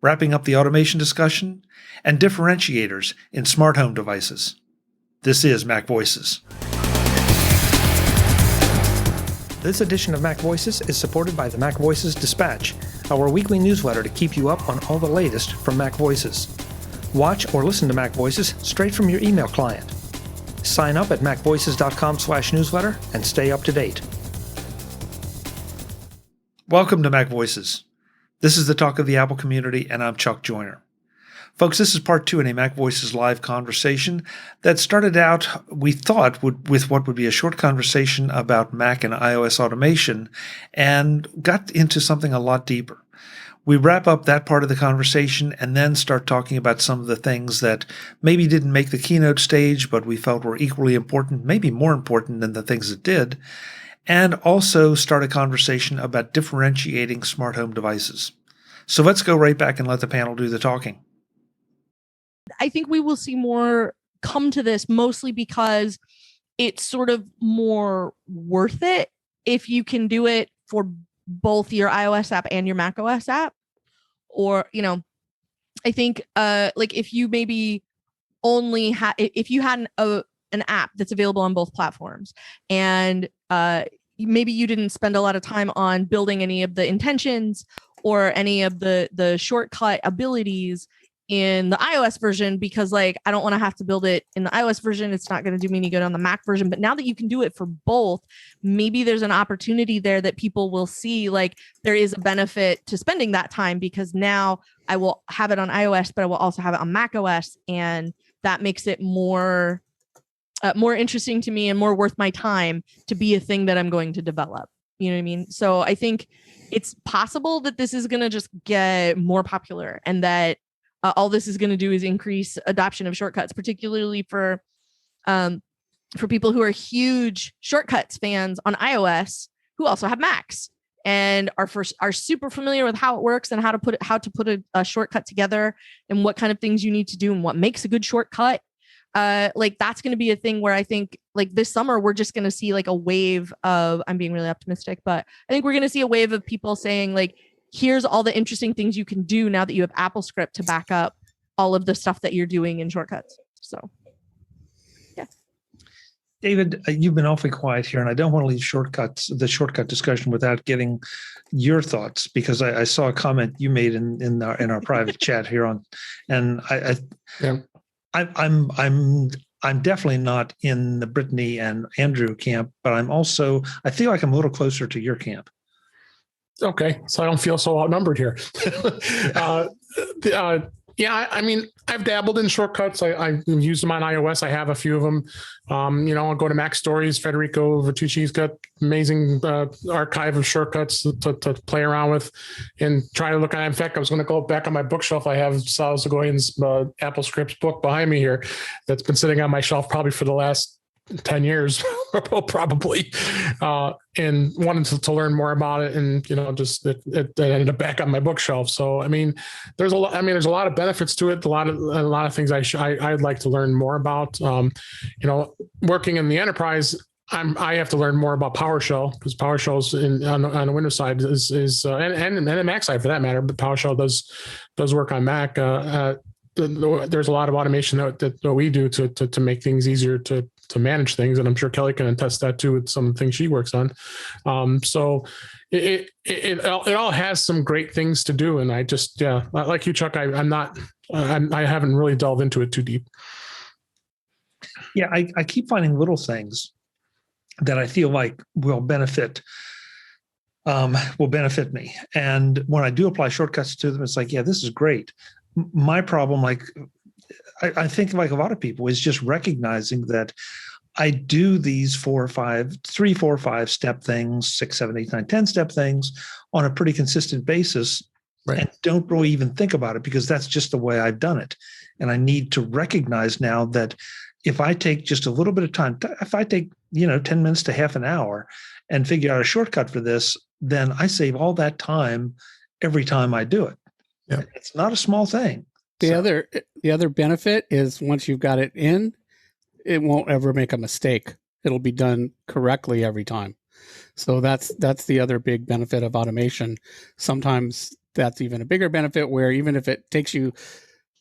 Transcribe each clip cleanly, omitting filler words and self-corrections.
wrapping up the automation discussion, and differentiators in smart home devices. This is Mac Voices. This edition of Mac Voices is supported by the MacVoices Dispatch, our weekly newsletter to keep you up on all the latest from Mac Voices. Watch or listen to Mac Voices straight from your email client. Sign up at macvoices.com/newsletter and stay up to date. Welcome to Mac Voices. This is the talk of the Apple community, and I'm Chuck Joyner. Folks, this is part 2 in a Mac Voices live conversation that started out, we thought, with what would be a short conversation about Mac and iOS automation, and got into something a lot deeper. We wrap up that part of the conversation and then start talking about some of the things that maybe didn't make the keynote stage, but we felt were equally important, maybe more important than the things it did, and also start a conversation about differentiating smart home devices. So let's go right back and let the panel do the talking. I think we will see more come to this, mostly because it's sort of more worth it if you can do it for both your iOS app and your macOS app. Or, I think like if you maybe only had, if you had an app that's available on both platforms, and maybe you didn't spend a lot of time on building any of the intentions or any of the shortcut abilities in the iOS version, because I don't want to have to build it in the iOS version. It's not going to do me any good on the Mac version. But now that you can do it for both, maybe there's an opportunity there that people will see, there is a benefit to spending that time, because now I will have it on iOS, but I will also have it on macOS. And that makes it more interesting to me and more worth my time to be a thing that I'm going to develop. You know what I mean? So I think it's possible that this is going to just get more popular, and that all this is going to do is increase adoption of shortcuts, particularly for people who are huge shortcuts fans on iOS who also have Macs and are super familiar with how it works and how to put a shortcut together and what kind of things you need to do and what makes a good shortcut. That's going to be a thing where I think this summer we're just going to see a wave of, I'm being really optimistic, but I think we're going to see a wave of people saying here's all the interesting things you can do now that you have AppleScript to back up all of the stuff that you're doing in shortcuts. So, yeah. David, you've been awfully quiet here, and I don't want to leave the shortcut discussion without getting your thoughts, because I saw a comment you made in our private chat here and I'm definitely not in the Brittany and Andrew camp, but I feel like I'm a little closer to your camp. Okay, so I don't feel so outnumbered here. I mean, I've dabbled in shortcuts. I use them on iOS. I have a few of them. I'll go to Mac Stories. Federico Vertucci's got amazing archive of shortcuts to play around with and try to look at. In fact, I was going to go back on my bookshelf. I have Sal Zagoyan's AppleScript book behind me here that's been sitting on my shelf probably for the last 10 years, probably, and wanted to learn more about it, and just it ended up back on my bookshelf. So I mean, there's a lot of benefits to it. A lot of things I'd like to learn more about. Working in the enterprise, I have to learn more about PowerShell, because PowerShell's on the Windows side is and the Mac side for that matter, but PowerShell does work on Mac. There's a lot of automation that we do to make things easier to manage things, and I'm sure Kelly can attest that too with some of the things she works on. So it all has some great things to do, and I just like you, Chuck, I haven't really delved into it too deep. Yeah, I keep finding little things that I feel like will benefit me, and when I do apply shortcuts to them, it's this is great. My problem, I think like a lot of people, is just recognizing that I do these 3, 4, 5 step things, 6, 7, 8, 9, 10 step things on a pretty consistent basis, right, and don't really even think about it, because that's just the way I've done it. And I need to recognize now that if I take just a little bit of time, if I take 10 minutes to half an hour and figure out a shortcut for this, then I save all that time every time I do it. Yeah. It's not a small thing. The other benefit is once you've got it in, it won't ever make a mistake. It'll be done correctly every time. So that's the other big benefit of automation. Sometimes that's even a bigger benefit, where even if it takes you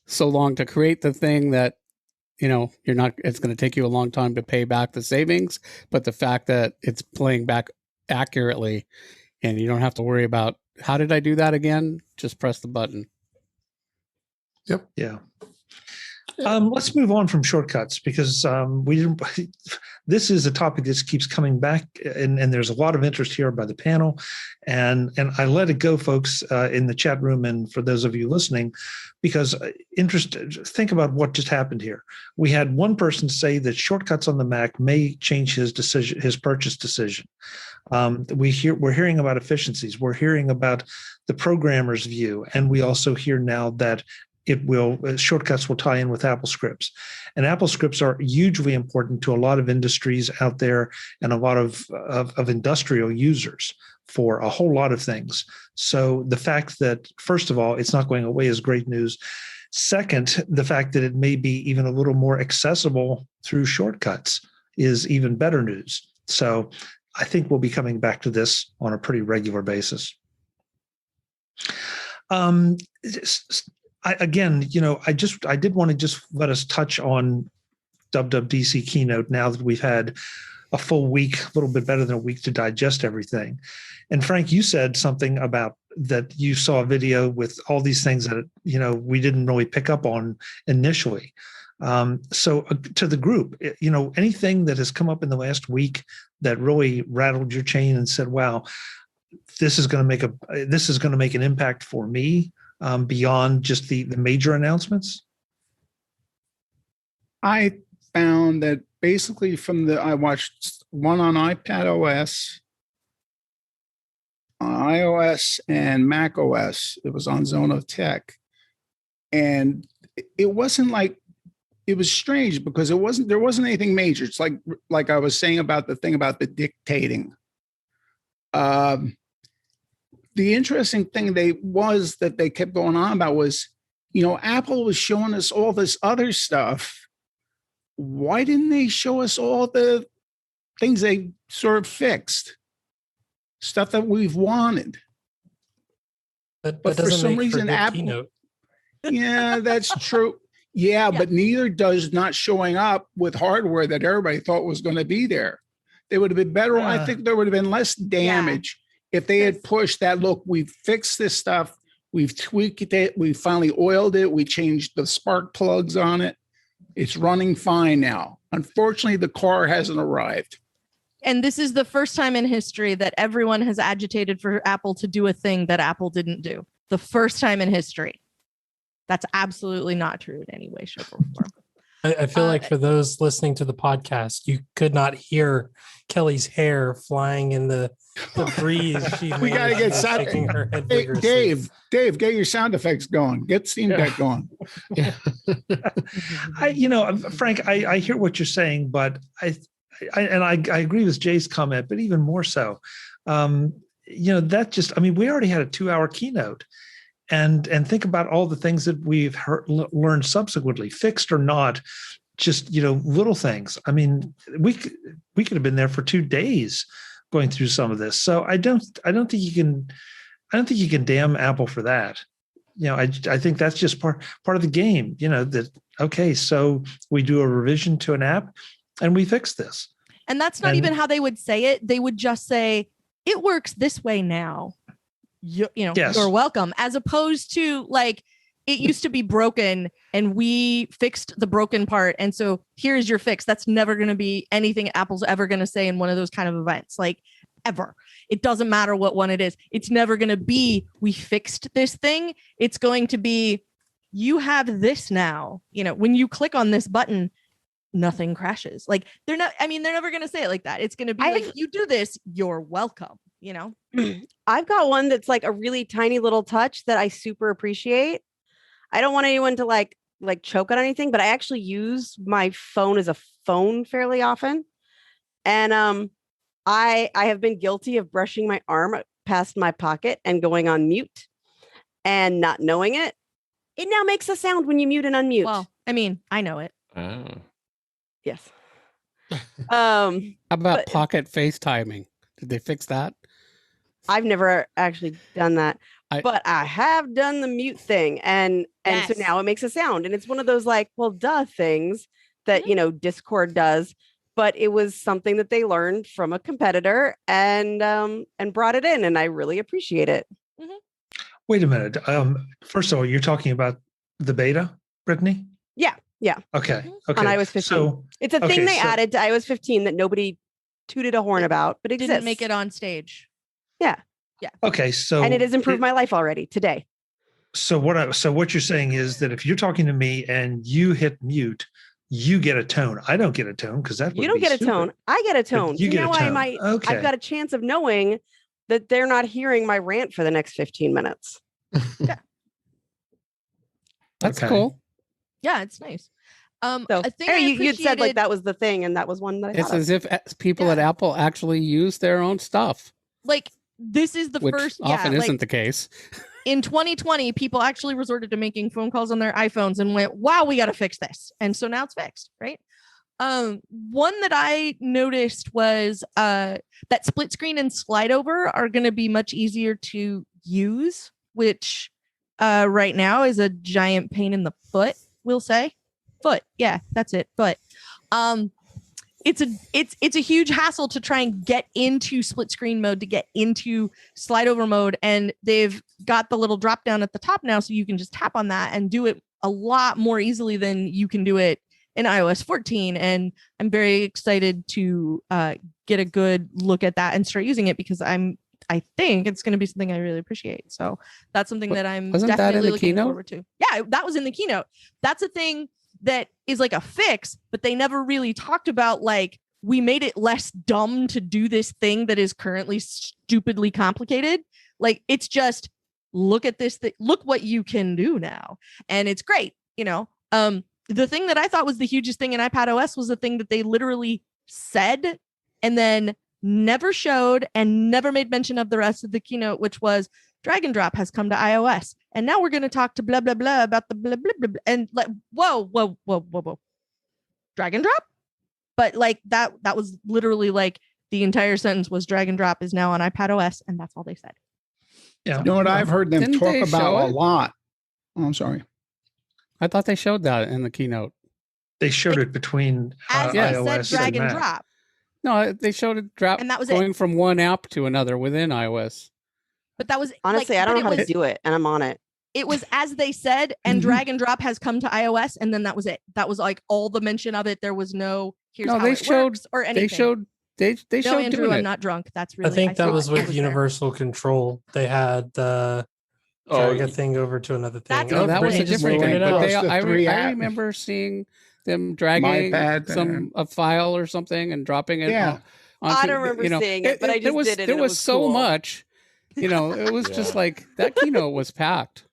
so long to create the thing that, it's going to take you a long time to pay back the savings, but the fact that it's playing back accurately and you don't have to worry about, how did I do that again? Just press the button. Yep. Yeah. Let's move on from shortcuts, because we didn't. This is a topic that keeps coming back, and there's a lot of interest here by the panel, and I let it go, folks, in the chat room, and for those of you listening, because think about what just happened here. We had one person say that shortcuts on the Mac may change his purchase decision. We're hearing about efficiencies. We're hearing about the programmer's view, and we also hear now that shortcuts will tie in with Apple scripts, and Apple scripts are hugely important to a lot of industries out there and a lot of industrial users for a whole lot of things. So the fact that, first of all, it's not going away is great news. Second, the fact that it may be even a little more accessible through shortcuts is even better news. So I think we'll be coming back to this on a pretty regular basis. I did want to just let us touch on WWDC keynote now that we've had a full week, a little bit better than a week to digest everything. And Frank, you said something about that you saw a video with all these things that, we didn't really pick up on initially. So to the group, anything that has come up in the last week that really rattled your chain and said, wow, this is going to make an impact for me. Beyond just the major announcements? I found that basically I watched one on iPad OS, iOS, and Mac OS. It was on Zone of Tech. And it wasn't like, it was strange because there wasn't anything major. It's like I was saying about the thing about the dictating. The interesting thing that they kept going on about was, Apple was showing us all this other stuff. Why didn't they show us all the things they sort of fixed? Stuff that we've wanted. But for some reason, Apple. Keynote. Yeah, that's true. Yeah, but neither does not showing up with hardware that everybody thought was going to be there. They would have been better. I think there would have been less damage. If they had pushed that, look, we've fixed this stuff, we've tweaked it, we finally oiled it, we changed the spark plugs on it. It's running fine now. Unfortunately, the car hasn't arrived. And this is the first time in history that everyone has agitated for Apple to do a thing that Apple didn't do. The first time in history. That's absolutely not true in any way, shape, or form. I feel like for those listening to the podcast, you could not hear Kelly's hair flying in the breeze. We got to get shaking her head. Hey, Dave, get your sound effects going. Get Steam Deck going. Frank, I hear what you're saying, but I agree with Jay's comment, but even more so, we already had a 2-hour keynote. And think about all the things that we've learned subsequently, fixed or not, just little things. I mean, we could have been there for 2 days going through some of this. So I don't think you can damn Apple for that. I think that's just part of the game. That okay, so we do a revision to an app and we fix this. And that's not even how they would say it. They would just say it works this way now. Yes. You're welcome, as opposed to like it used to be broken and we fixed the broken part. And so here's your fix. That's never going to be anything Apple's ever going to say in one of those kind of events, like ever. It doesn't matter what one it is. It's never going to be, we fixed this thing. It's going to be, you have this now. When you click on this button, nothing crashes. Like they're never going to say it like that. It's going to be like, you do this, you're welcome. I've got one that's like a really tiny little touch that I super appreciate. I don't want anyone to like choke on anything, but I actually use my phone as a phone fairly often. And I have been guilty of brushing my arm past my pocket and going on mute and not knowing it. It now makes a sound when you mute and unmute. Well, I know it. Oh. Yes. How about pocket FaceTiming? Did they fix that? I've never actually done that. but I have done the mute thing, and so now it makes a sound, and it's one of those like, well, duh things that Discord does, but it was something that they learned from a competitor and brought it in, and I really appreciate it. Wait a minute. First of all, you're talking about the beta, Brittany? Yeah. Okay. On iOS 15. So, it's a thing they added to iOS 15 that nobody tooted a horn about, but it didn't make it on stage. Yeah. Okay. So, and it has improved my life already today. So what you're saying is that if you're talking to me and you hit mute, you get a tone. I don't get a tone because that you don't get a tone. I get a tone. You get a tone. I've got a chance of knowing that they're not hearing my rant for the next 15 minutes. Yeah. That's cool. Yeah, it's nice. So, I think you'd said like that was the thing, and that was one that I it's as if people at Apple actually use their own stuff. Like this is the which first. Often isn't the case. In 2020, people actually resorted to making phone calls on their iPhones and went, "Wow, we got to fix this," and so now it's fixed, right? One that I noticed was that split screen and slide over are going to be much easier to use, which right now is a giant pain in the foot. We'll say. Foot, yeah, that's it. But it's a huge hassle to try and get into split screen mode, to get into slide over mode, and they've got the little drop down at the top now, so you can just tap on that and do it a lot more easily than you can do it in iOS 14. And I'm very excited to get a good look at that and start using it, because I think it's going to be something I really appreciate. So that's something that I'm definitely looking forward to. Yeah, that was in the keynote. That's a thing that is like a fix, but they never really talked about like, we made it less dumb to do this thing that is currently stupidly complicated. Like, it's just, look at this, look what you can do now. And it's great. The thing that I thought was the hugest thing in iPadOS was the thing that they literally said and then never showed and never made mention of the rest of the keynote, which was drag and drop has come to iOS. And now we're going to talk to blah, blah, blah about the blah, blah, blah, blah. And like, whoa. Drag and drop? But like that was literally like the entire sentence was drag and drop is now on iPadOS. And that's all they said. Yeah. You know what I've heard them talk about a lot? Oh, I'm sorry. I thought they showed that in the keynote. They showed it between iOS said drag and Mac. drop. No, they showed it drop, and that was going from one app to another within iOS. But that was honestly, I don't know how to do it, and I'm on it. It was as they said, and drag and drop has come to iOS, and then that was it. That was like all the mention of it. There was no how they it showed works or anything. They showed Andrew, doing I'm it. not drunk. That's really. I think that was with Universal Control. They had the drag a thing over to another thing. That was a different thing. But I remember seeing them dragging a file or something and dropping it. Yeah. I don't remember seeing it, but I just did it. There was so cool. much. It was just like that keynote was packed.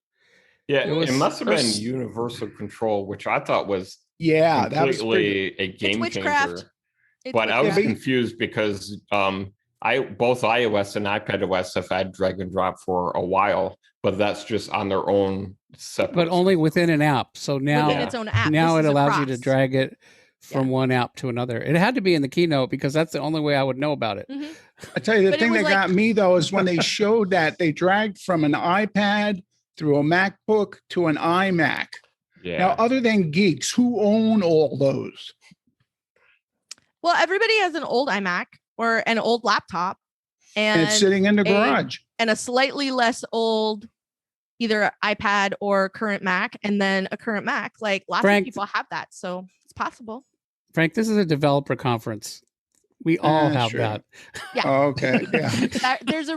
Yeah, it must have been Universal Control, which I thought was completely a game changer. But I was confused because both iOS and iPadOS have had drag and drop for a while, but that's just on their own separate. But only within an app. So now within its own app. Now it allows you to drag it from one app to another. It had to be in the keynote because that's the only way I would know about it. Mm-hmm. I tell you, the thing that got me though is when they showed that they dragged from an iPad through a MacBook to an iMac. Yeah. Now, other than geeks, who own all those? Well, everybody has an old iMac or an old laptop, and it's sitting in the garage, and a slightly less old either iPad or current Mac, and then a current Mac. Like lots of people have that, so it's possible. Frank, this is a developer conference. We all have that. Yeah. Oh, okay. Yeah. There's a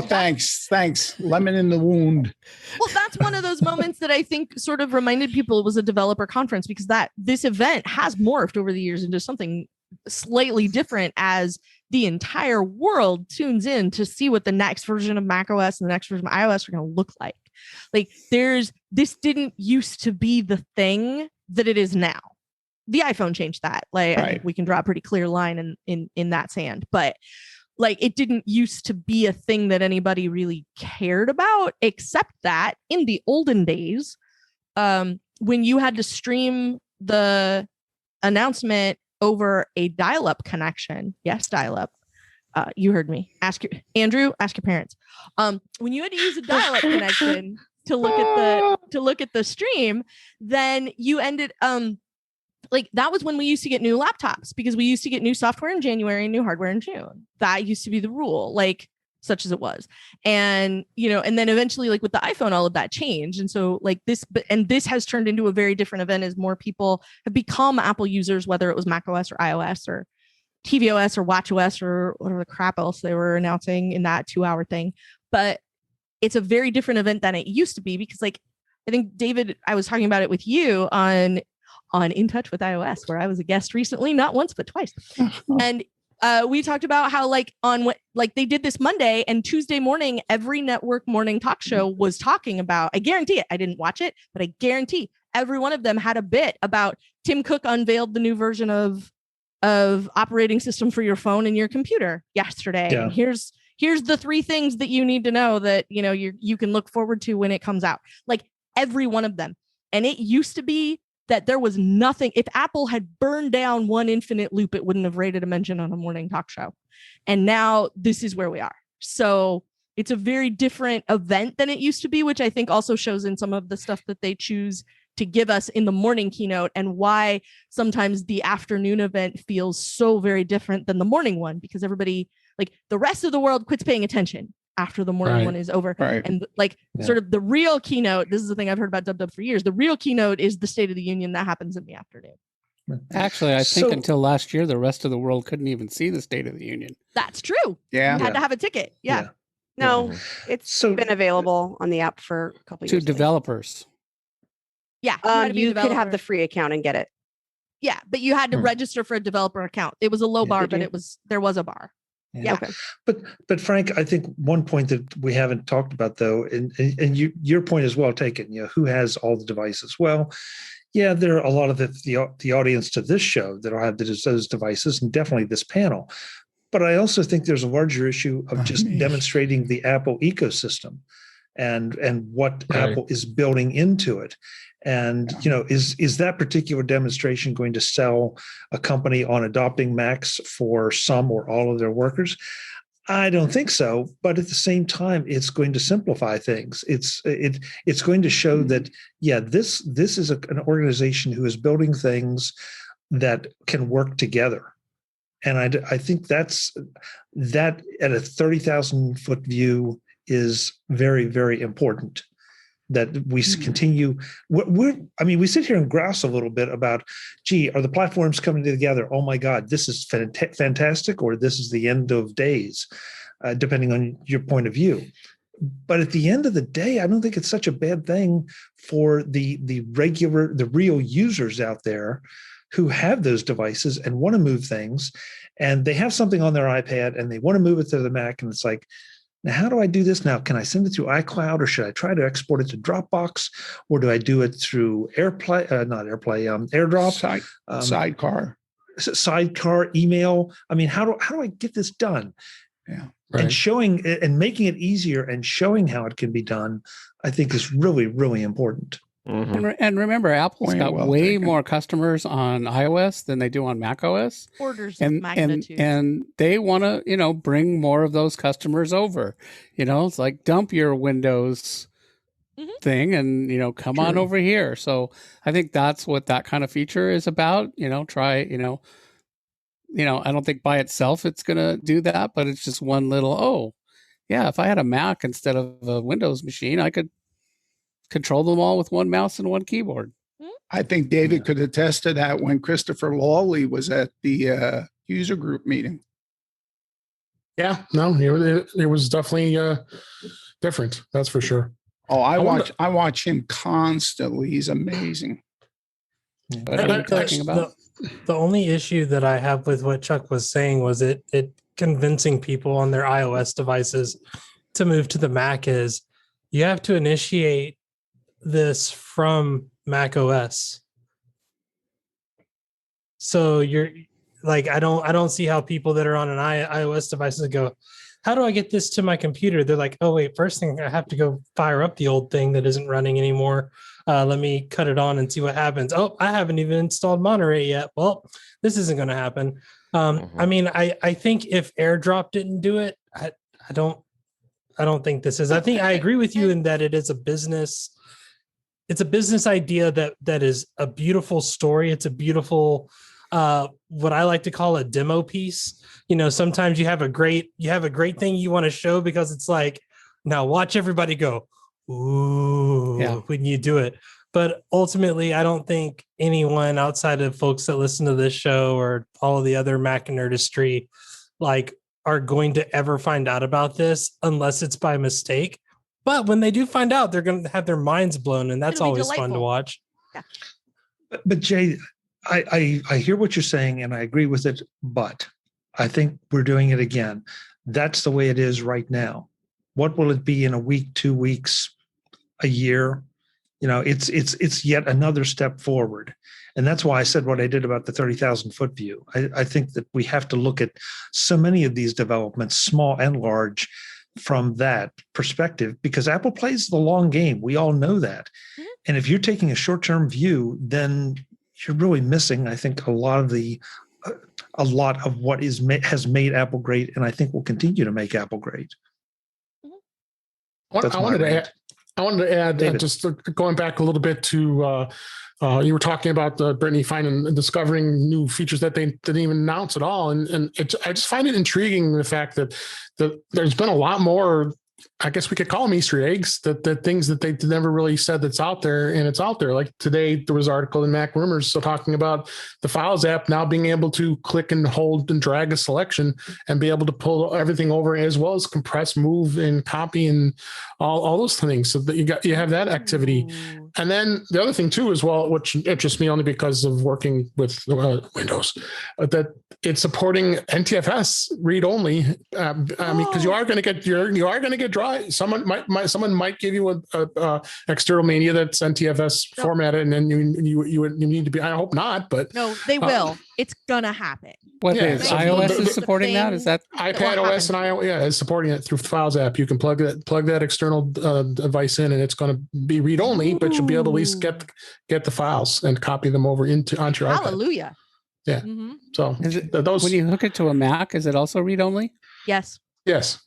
thanks. Lemon in the wound. Well, that's one of those moments that I think sort of reminded people it was a developer conference, because this event has morphed over the years into something slightly different as the entire world tunes in to see what the next version of macOS and the next version of iOS are going to look like. Like this didn't used to be the thing that it is now. The iPhone changed that. Like, I think we can draw a pretty clear line in that sand, but like it didn't used to be a thing that anybody really cared about, except that in the olden days, when you had to stream the announcement over a dial-up connection, dial-up, You heard me. Ask your parents. When you had to use a dial-up connection to look at the stream, then you ended like that was when we used to get new laptops, because we used to get new software in January and new hardware in June. That used to be the rule, like such as it was. And, and then eventually, like with the iPhone, all of that changed. And so like this has turned into a very different event as more people have become Apple users, whether it was macOS or iOS or tvOS or watchOS or whatever the crap else they were announcing in that 2-hour thing. But it's a very different event than it used to be, because like, I think David, I was talking about it with you on In Touch with iOS, where I was a guest recently, not once, but twice. And we talked about how like they did this Monday, and Tuesday morning, every network morning talk show was talking about, I guarantee it, I didn't watch it, but I guarantee every one of them had a bit about Tim Cook unveiled the new version of operating system for your phone and your computer yesterday. Yeah. And here's the 3 things that you need to know that, you can look forward to when it comes out. Like every one of them. And it used to be that there was nothing. If Apple had burned down one infinite loop, it wouldn't have rated a mention on a morning talk show. And now this is where we are. So it's a very different event than it used to be, which I think also shows in some of the stuff that they choose to give us in the morning keynote, and why sometimes the afternoon event feels so very different than the morning one, because everybody, like the rest of the world, quits paying attention after the morning one is over. Right. And like sort of the real keynote, this is the thing I've heard about DubDub for years. The real keynote is the State of the Union that happens in the afternoon. Actually, I think until last year, the rest of the world couldn't even see the State of the Union. That's true. Yeah. You had to have a ticket. Yeah. No, it's been available on the app for a couple of years. To developers. Yeah. You could have the free account and get it. Yeah. But you had to register for a developer account. It was a low bar, but there was a bar. Yeah. Okay. But Frank, I think one point that we haven't talked about though, and your point is well taken, who has all the devices? Well, yeah, there are a lot of the audience to this show that will have those devices, and definitely this panel. But I also think there's a larger issue of just demonstrating the Apple ecosystem and what Apple is building into it. And, is that particular demonstration going to sell a company on adopting Macs for some or all of their workers? I don't think so. But at the same time, it's going to simplify things. It's going to show that, this is an organization who is building things that can work together. And I think that at a 30,000 foot view is very, very important. That we continue. We sit here and grouse a little bit about, are the platforms coming together? Oh my God, this is fantastic, or this is the end of days, depending on your point of view. But at the end of the day, I don't think it's such a bad thing for the real users out there who have those devices and want to move things, and they have something on their iPad and they want to move it to the Mac, and it's like, now, how do I do this now? Can I send it through iCloud, or should I try to export it to Dropbox, or do I do it through AirDrop, Sidecar, email? I mean, how do I get this done? Yeah, right. And showing and making it easier and showing how it can be done, I think is really, really important. Mm-hmm. And remember, Apple's got way more customers on iOS than they do on macOS. Orders of magnitude. And they want to, bring more of those customers over. It's like dump your Windows thing and, come on over here. So I think that's what that kind of feature is about. Try, I don't think by itself it's going to do that, but it's just one little, if I had a Mac instead of a Windows machine, I could control them all with one mouse and one keyboard. I think David could attest to that when Christopher Lawley was at the user group meeting. Yeah, no, it was definitely different. That's for sure. Oh, I watch him constantly. He's amazing. The only issue that I have with what Chuck was saying was it convincing people on their iOS devices to move to the Mac is you have to initiate this from Mac OS. So you're like, I don't see how people that are on an iOS devices go, how do I get this to my computer? They're like, oh wait, first thing I have to go fire up the old thing that isn't running anymore. Let me cut it on and see what happens. Oh, I haven't even installed Monterey yet. Well, this isn't going to happen. I mean, I think if AirDrop didn't do it, I don't think this is. I think I agree with you in that it is a business. It's a business idea that is a beautiful story. It's a beautiful, what I like to call a demo piece. You know, sometimes you have a great thing you want to show because it's like, now watch everybody go, ooh, when you do it. But ultimately, I don't think anyone outside of folks that listen to this show or all of the other Mac and Nerdistry, like, are going to ever find out about this unless it's by mistake. But when they do find out, they're going to have their minds blown, and that's always fun to watch. Yeah. But Jay, I hear what you're saying, and I agree with it. But I think we're doing it again. That's the way it is right now. What will it be in a week, 2 weeks, a year? You know, it's yet another step forward. And that's why I said what I did about the 30,000 foot view. I think that we have to look at so many of these developments, small and large, from that perspective, because Apple plays the long game. We all know that. Mm-hmm. And if you're taking a short-term view, then you're really missing, I think, a lot of what has made Apple great, and I think will continue to make Apple great. I wanted to add, just going back a little bit to, you were talking about Brittany finding and discovering new features that they didn't even announce at all. And I just find it intriguing, the fact that there's been a lot more, I guess we could call them Easter eggs, that things that they never really said that's out there, and it's out there. Like today, there was an article in Mac Rumors talking about the Files app now being able to click and hold and drag a selection and be able to pull everything over, as well as compress, move, and copy, and all those things. So that you have that activity. And then the other thing too, as well, which interests me only because of working with Windows, that it's supporting NTFS read only. I mean, because you are going to get dry. Someone might give you a external media that's NTFS formatted, and then you need to be. I hope not, but no, they will. It's gonna happen. What is iOS is supporting that? Is that iPad OS and iOS? Yeah, is supporting it through Files app. You can plug that external device in, and it's going to be read only, but you'll be able to at least get the files and copy them over onto your iPad. Hallelujah. Yeah. Mm-hmm. So those, when you hook it to a Mac, is it also read only? Yes. Yes.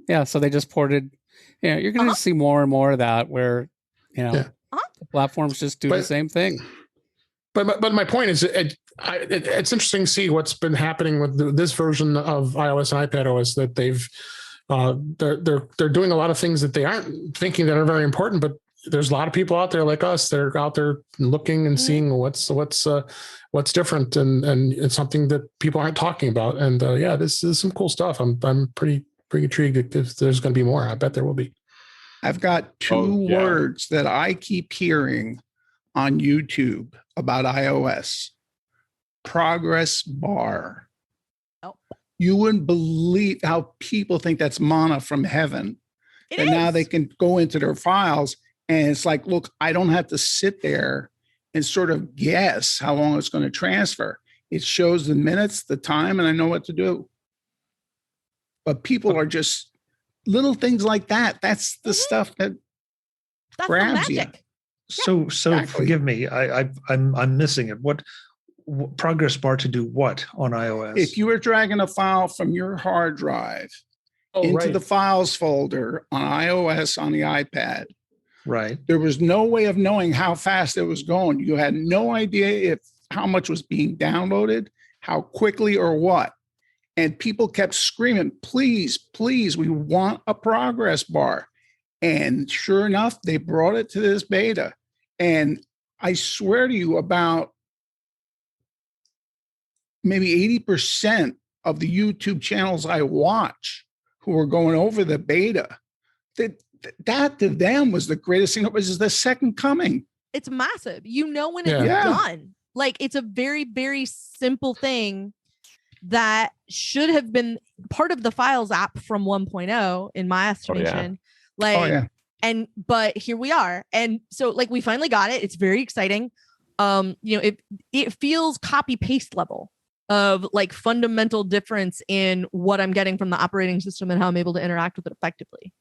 Yeah. So they just ported. Yeah, you're going to see more and more of that, where the platforms just do the same thing. But my point is, it's interesting to see what's been happening with this version of iOS and iPadOS, that they're doing a lot of things that they aren't thinking that are very important, but there's a lot of people out there like us that are out there looking and seeing what's different, and it's something that people aren't talking about. And this is some cool stuff. I'm pretty intrigued if there's going to be more. I bet there will be. I've got two words that I keep hearing on YouTube about iOS: progress bar. Oh. You wouldn't believe how people think that's manna from heaven. And now they can go into their files, and it's like, look, I don't have to sit there and sort of guess how long it's going to transfer. It shows the minutes, the time, and I know what to do. But people are just little things like that. That's the stuff that's grabs you. So exactly. Forgive me, I'm missing it. What progress bar to do what on iOS? If you were dragging a file from your hard drive into the files folder on iOS on the iPad, right, there was no way of knowing how fast it was going. You had no idea how much was being downloaded, how quickly, or what. And people kept screaming, please, please, we want a progress bar. And sure enough, they brought it to this beta. And I swear to you, about maybe 80% of the YouTube channels I watch who are going over the beta, that to them was the greatest thing. It was the second coming. It's massive. You know when it's done. Like, it's a very, very simple thing that should have been part of the Files app from 1.0 in my estimation. But here we are. And so, like, we finally got it. It's very exciting. It feels copy paste level of like fundamental difference in what I'm getting from the operating system and how I'm able to interact with it effectively.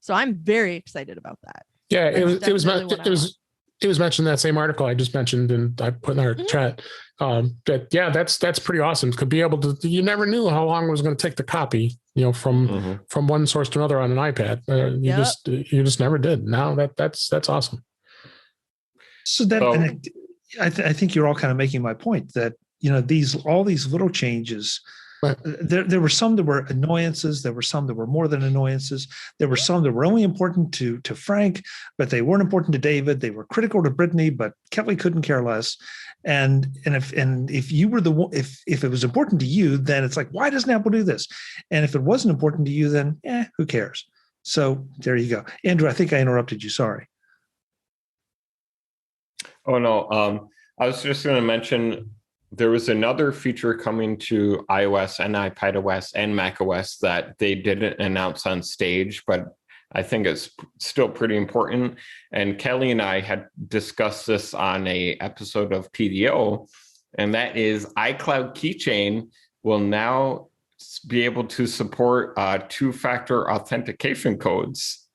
So I'm very excited about that. Yeah, it it was mentioned in that same article I just mentioned and I put in our chat. That's pretty awesome. To be able to, you never knew how long it was going to take to copy, from one source to another on an iPad. You just never did. Now that's awesome. So I think you're all kind of making my point that all these little changes. There were some that were annoyances. There were some that were more than annoyances. There were some that were only important to Frank, but they weren't important to David. They were critical to Brittany, but Kelly couldn't care less. And if you were if it was important to you, then it's like, why doesn't Apple do this? And if it wasn't important to you, then who cares? So there you go. Andrew, I think I interrupted you. Sorry. Oh no, I was just going to mention. There was another feature coming to iOS and iPadOS and macOS that they didn't announce on stage, but I think it's still pretty important. And Kelly and I had discussed this on an episode of PDO, and that is iCloud Keychain will now be able to support two-factor authentication codes.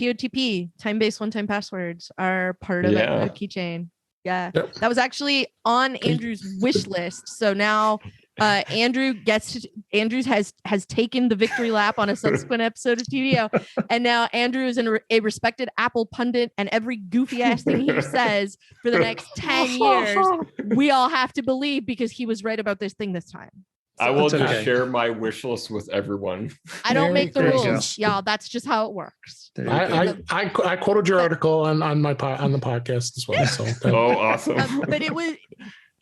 TOTP, time-based one-time passwords, are part of iCloud Keychain. Yeah, that was actually on Andrew's wish list. So now Andrew has taken the victory lap on a subsequent episode of TVO, and now Andrew is a respected Apple pundit, and every goofy ass thing he says for the next 10 years, we all have to believe because he was right about this thing this time. So I will just share my wish list with everyone. I don't make the rules, y'all. That's just how it works. I quoted your article on the podcast as well. So awesome! But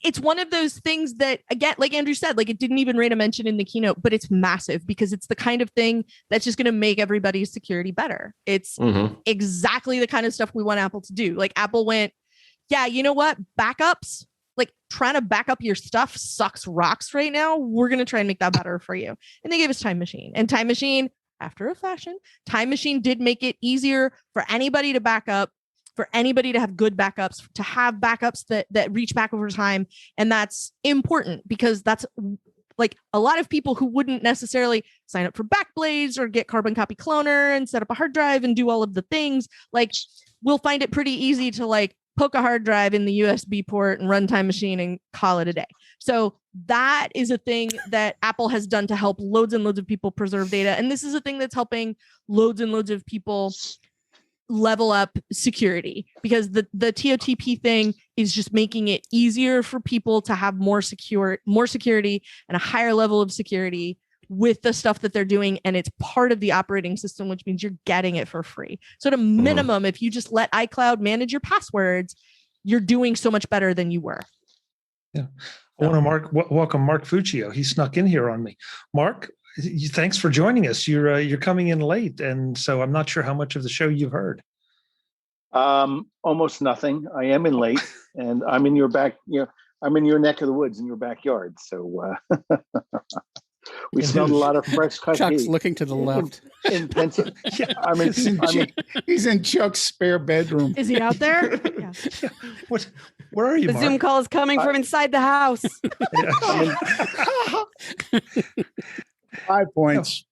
it's one of those things that, again, like Andrew said, like it didn't even rate a mention in the keynote, but it's massive because it's the kind of thing that's just going to make everybody's security better. It's exactly the kind of stuff we want Apple to do. Like Apple went, you know what? Backups. Like trying to back up your stuff sucks rocks right now. We're going to try and make that better for you. And they gave us Time Machine. And Time Machine, after a fashion, Time Machine did make it easier for anybody to back up, for anybody to have good backups, to have backups that reach back over time. And that's important because that's like a lot of people who wouldn't necessarily sign up for Backblaze or get Carbon Copy Cloner and set up a hard drive and do all of the things. Like we'll find it pretty easy to like poke a hard drive in the USB port and run Time Machine and call it a day. So that is a thing that Apple has done to help loads and loads of people preserve data. And this is a thing that's helping loads and loads of people level up security because the TOTP thing is just making it easier for people to have more security and a higher level of security with the stuff that they're doing. And it's part of the operating system, which means you're getting it for free. So at a minimum, if you just let iCloud manage your passwords, you're doing so much better than you were. Yeah. I want to welcome Mark Fuccio. He snuck in here on me. Mark, thanks for joining us. You're coming in late. And so I'm not sure how much of the show you've heard. Almost nothing. I am in late and I'm in your I'm in your neck of the woods in your backyard. So, we smelled a lot of fresh cut. Chuck's looking to the left. In Pennsylvania. He's in Chuck's spare bedroom. Is he out there? Yeah. Where are you, The Mark? Zoom call is coming from inside the house. 5 points.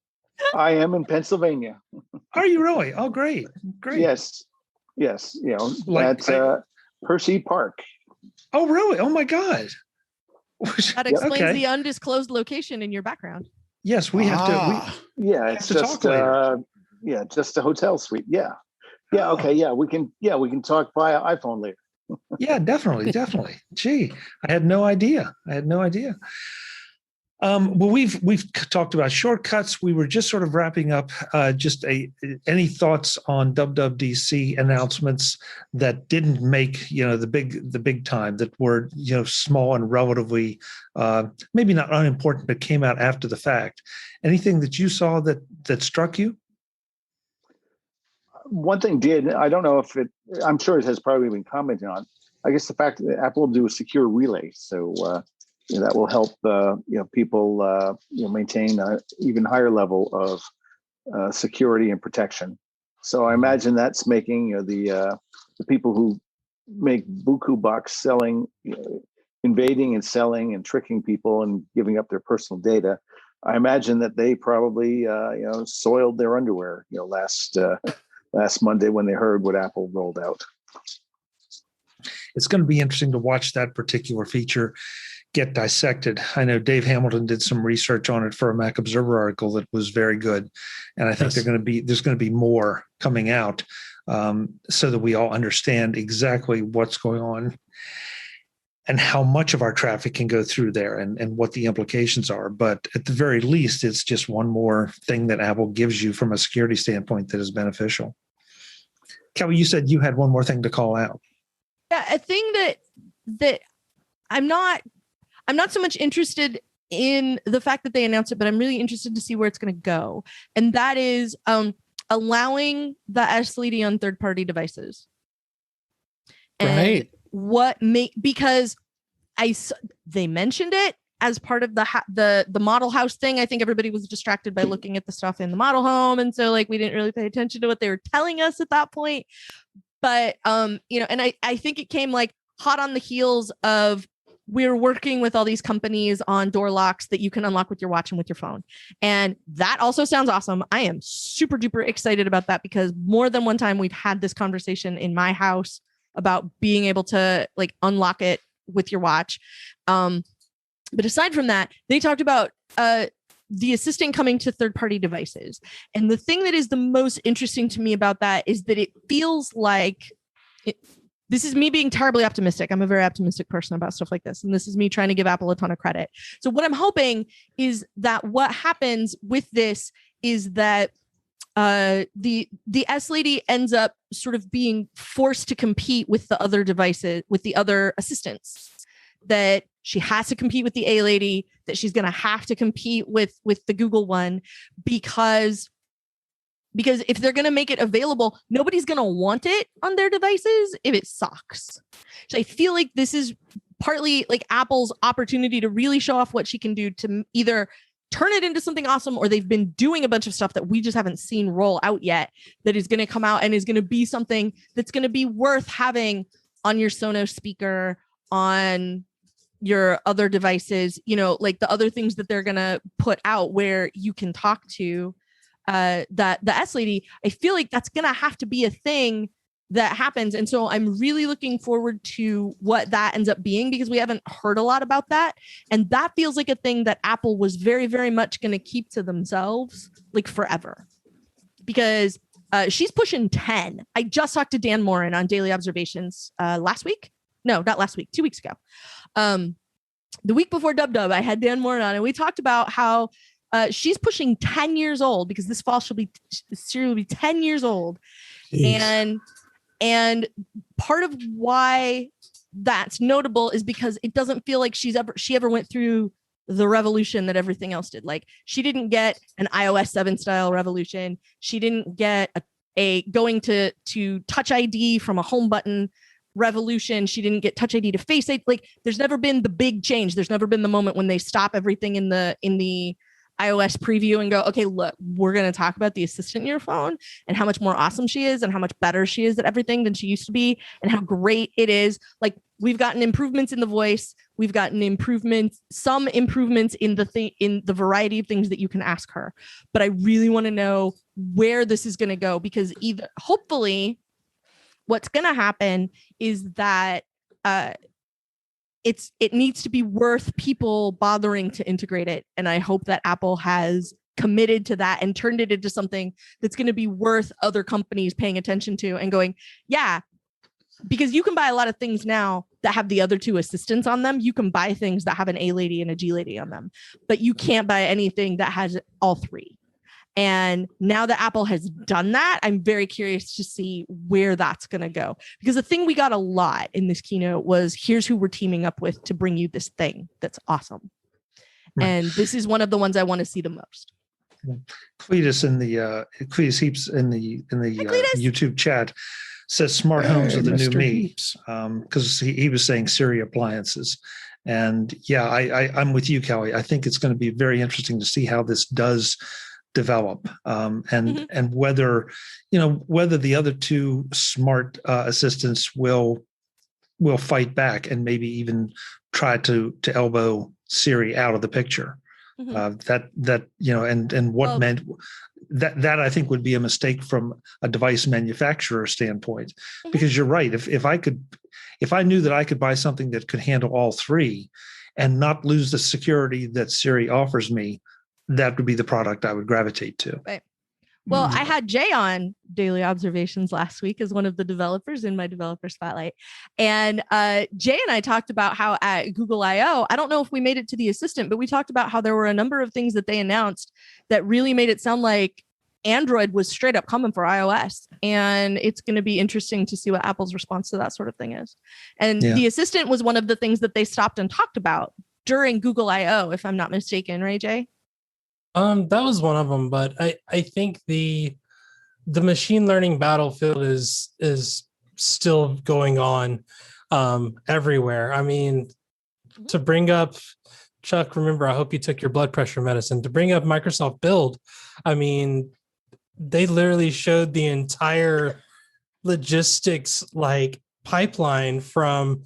I am in Pennsylvania. Are you really? Oh, great. Yes. That's Hershey Park. Oh, really? Oh, my God. That explains the undisclosed location in your background. Yes, we have to. It's just just a hotel suite. Yeah. Okay. Yeah, we can talk via iPhone later. Yeah, definitely. Gee, I had no idea. Well, we've talked about shortcuts. We were just sort of wrapping up. Any thoughts on WWDC announcements that didn't make the big time, that were small and relatively maybe not unimportant, but came out after the fact? Anything that you saw that struck you? One thing did. I don't know if it. I'm sure it has probably been commented on. I guess the fact that Apple will do a secure relay, so. That will help people maintain an even higher level of security and protection. So I imagine that's making the people who make buku bucks selling, invading and selling and tricking people and giving up their personal data. I imagine that they probably soiled their underwear last Monday when they heard what Apple rolled out. it's going to be interesting to watch that particular feature get dissected. I know Dave Hamilton did some research on it for a Mac Observer article that was very good, and I think there's going to be more coming out so that we all understand exactly what's going on and how much of our traffic can go through there and what the implications are. But at the very least, it's just one more thing that Apple gives you from a security standpoint that is beneficial. Kelly, you said you had one more thing to call out. Yeah, a thing that I'm not so much interested in the fact that they announced it, but I'm really interested to see where it's going to go. And that is allowing the S-Lady on third-party devices. And because they mentioned it as part of the model house thing. I think everybody was distracted by looking at the stuff in the model home, and so like we didn't really pay attention to what they were telling us at that point. But and I think it came like hot on the heels of we're working with all these companies on door locks that you can unlock with your watch and with your phone. And that also sounds awesome. I am super duper excited about that because more than one time we've had this conversation in my house about being able to like unlock it with your watch. But aside from that, they talked about the assistant coming to third-party devices. And the thing that is the most interesting to me about that is that it feels like this is me being terribly optimistic. I'm a very optimistic person about stuff like this. And this is me trying to give Apple a ton of credit. So what I'm hoping is that what happens with this is that the S-Lady ends up sort of being forced to compete with the other devices, with the other assistants, that she has to compete with the A-Lady, that she's going to have to compete with the Google one, because if they're going to make it available, nobody's going to want it on their devices if it sucks. So I feel like this is partly like Apple's opportunity to really show off what she can do to either turn it into something awesome, or they've been doing a bunch of stuff that we just haven't seen roll out yet that is going to come out and is going to be something that's going to be worth having on your Sonos speaker, on your other devices, like the other things that they're going to put out where you can talk to the S-Lady. I feel like that's going to have to be a thing that happens. And so I'm really looking forward to what that ends up being, because we haven't heard a lot about that. And that feels like a thing that Apple was very, very much going to keep to themselves like forever, because she's pushing 10. I just talked to Dan Morin on Daily Observations last week. No, not last week, 2 weeks ago. The week before Dub, I had Dan Morin on, and we talked about how she's pushing 10 years old, because this fall she'll be 10 years old. Jeez. And part of why that's notable is because it doesn't feel like she ever went through the revolution that everything else did. Like, she didn't get an iOS 7 style revolution. She didn't get a going to Touch ID from a home button revolution. She didn't get Touch ID to Face ID. Like, there's never been the big change. There's never been the moment when they stop everything in the iOS preview and go, okay, look, we're going to talk about the assistant in your phone and how much more awesome she is and how much better she is at everything than she used to be and how great it is. Like, we've gotten improvements in the voice. We've gotten some improvements in the variety of things that you can ask her. But I really want to know where this is going to go, because hopefully what's going to happen is that it needs to be worth people bothering to integrate it. And I hope that Apple has committed to that and turned it into something that's going to be worth other companies paying attention to and going, yeah, because you can buy a lot of things now that have the other two assistants on them. You can buy things that have an A-Lady and a G-Lady on them, but you can't buy anything that has all three. And now that Apple has done that, I'm very curious to see where that's going to go. Because the thing we got a lot in this keynote was, here's who we're teaming up with to bring you this thing that's awesome. Right. And this is one of the ones I want to see the most. Cletus Heaps in the YouTube chat says smart homes are the Mr. new me, because he was saying Siri appliances. And yeah, I'm with you, Kelly. I think it's going to be very interesting to see how this does develop, and whether the other two smart assistants will fight back and maybe even try to elbow Siri out of the picture. That I think would be a mistake from a device manufacturer standpoint, because you're right. If If I knew that I could buy something that could handle all three and not lose the security that Siri offers me, that would be the product I would gravitate to. Right. Well, I had Jay on Daily Observations last week as one of the developers in my developer spotlight. And Jay and I talked about how at Google I/O, I don't know if we made it to the assistant, but we talked about how there were a number of things that they announced that really made it sound like Android was straight up coming for iOS. And it's going to be interesting to see what Apple's response to that sort of thing is. And the assistant was one of the things that they stopped and talked about during Google I/O, if I'm not mistaken, right, Jay? That was one of them, but I think the machine learning battlefield is still going on everywhere. I mean, to bring up, Chuck, remember, I hope you took your blood pressure medicine. To bring up Microsoft Build, I mean, they literally showed the entire logistics like pipeline from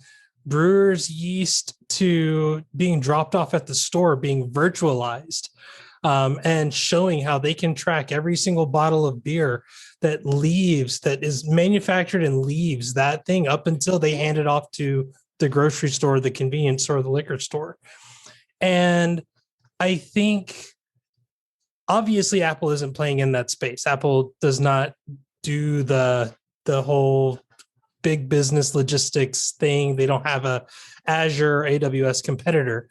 brewer's yeast to being dropped off at the store, being virtualized. And showing how they can track every single bottle of beer that leaves, that is manufactured and leaves that thing up until they hand it off to the grocery store, the convenience store, the liquor store. And I think obviously Apple isn't playing in that space. Apple does not do the whole big business logistics thing. They don't have a Azure or AWS competitor.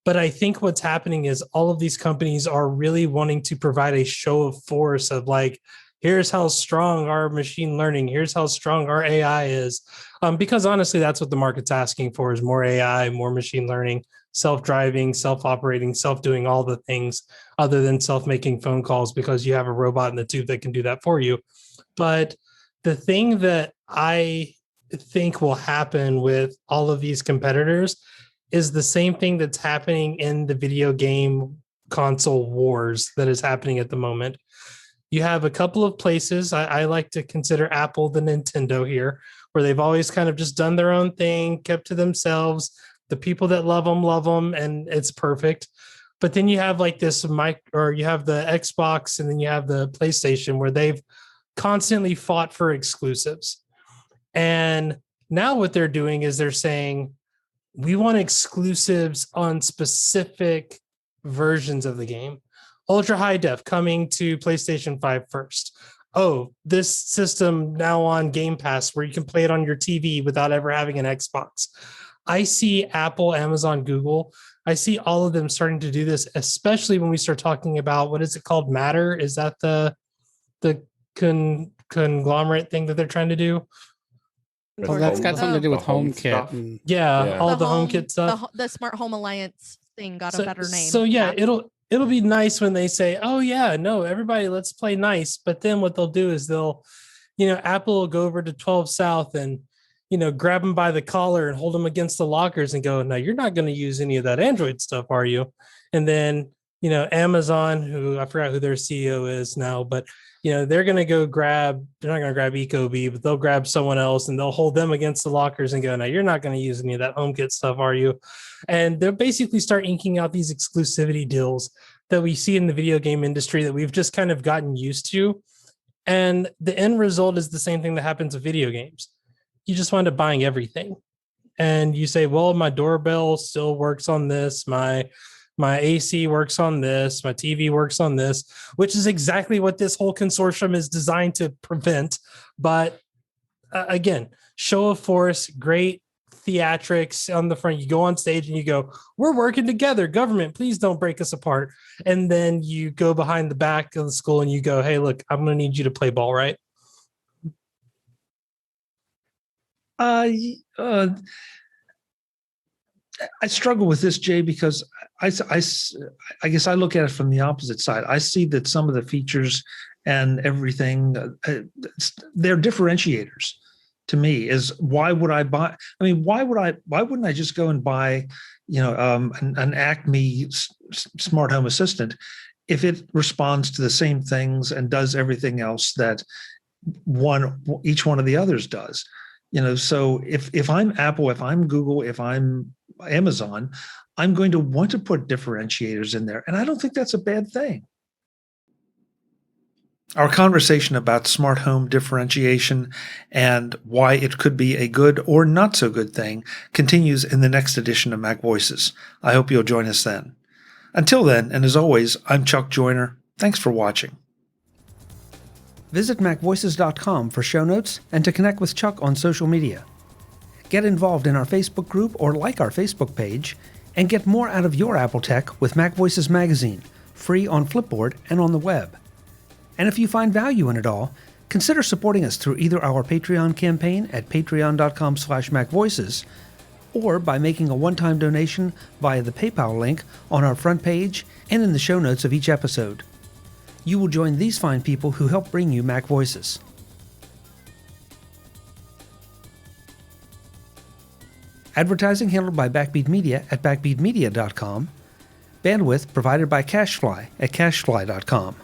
But I think what's happening is all of these companies are really wanting to provide a show of force of like, here's how strong our machine learning, here's how strong our AI is. Because honestly, that's what the market's asking for is more AI, more machine learning, self-driving, self-operating, self-doing all the things other than self-making phone calls because you have a robot in the tube that can do that for you. But the thing that I think will happen with all of these competitors is the same thing that's happening in the video game console wars that is happening at the moment. You have a couple of places, I like to consider Apple the Nintendo here, where they've always kind of just done their own thing, kept to themselves. The people that love them, and it's perfect. But then you have like this you have the Xbox and then you have the PlayStation where they've constantly fought for exclusives. And now what they're doing is they're saying, we want exclusives on specific versions of the game. Ultra high def coming to PlayStation 5 first. Oh, this system now on Game Pass where you can play it on your TV without ever having an Xbox. I see Apple, Amazon, Google. I see all of them starting to do this, especially when we start talking about, what is it called? Matter? Is that the conglomerate thing that they're trying to do? Well, that's got something to do with HomeKit. Yeah, all the HomeKit stuff. The Smart Home Alliance thing got a better name. So yeah, it'll be nice when they say, oh yeah, no, everybody, let's play nice. But then what they'll do is Apple will go over to 12 South and, grab them by the collar and hold them against the lockers and go, no, you're not going to use any of that Android stuff, are you? And then, Amazon, who I forgot who their CEO is now, but they're going to they're not going to grab Ecobee, but they'll grab someone else and they'll hold them against the lockers and go, no, you're not going to use any of that HomeKit stuff, are you? And they'll basically start inking out these exclusivity deals that we see in the video game industry that we've just kind of gotten used to. And the end result is the same thing that happens with video games. You just wind up buying everything. And you say, well, my doorbell still works on this. My AC works on this, my TV works on this, which is exactly what this whole consortium is designed to prevent. But again, show of force, great theatrics on the front. You go on stage and you go, we're working together. Government, please don't break us apart. And then you go behind the back of the school and you go, hey, look, I'm going to need you to play ball, right? I struggle with this, Jay, because I guess I look at it from the opposite side. I see that some of the features and everything, they're differentiators to me. Is why would I buy? I mean, why wouldn't I just go and buy, an Acme smart home assistant if it responds to the same things and does everything else that each one of the others does? So if I'm Apple, if I'm Google, if I'm Amazon, I'm going to want to put differentiators in there. And I don't think that's a bad thing. Our conversation about smart home differentiation and why it could be a good or not so good thing continues in the next edition of Mac Voices. I hope you'll join us then. Until then, and as always, I'm Chuck Joyner. Thanks for watching. Visit MacVoices.com for show notes and to connect with Chuck on social media. Get involved in our Facebook group or like our Facebook page, and get more out of your Apple tech with Mac Voices Magazine, free on Flipboard and on the web. And if you find value in it all, consider supporting us through either our Patreon campaign at patreon.com/MacVoices or by making a one-time donation via the PayPal link on our front page and in the show notes of each episode. You will join these fine people who help bring you Mac Voices. Advertising handled by Backbeat Media at backbeatmedia.com. Bandwidth provided by CacheFly at cachefly.com.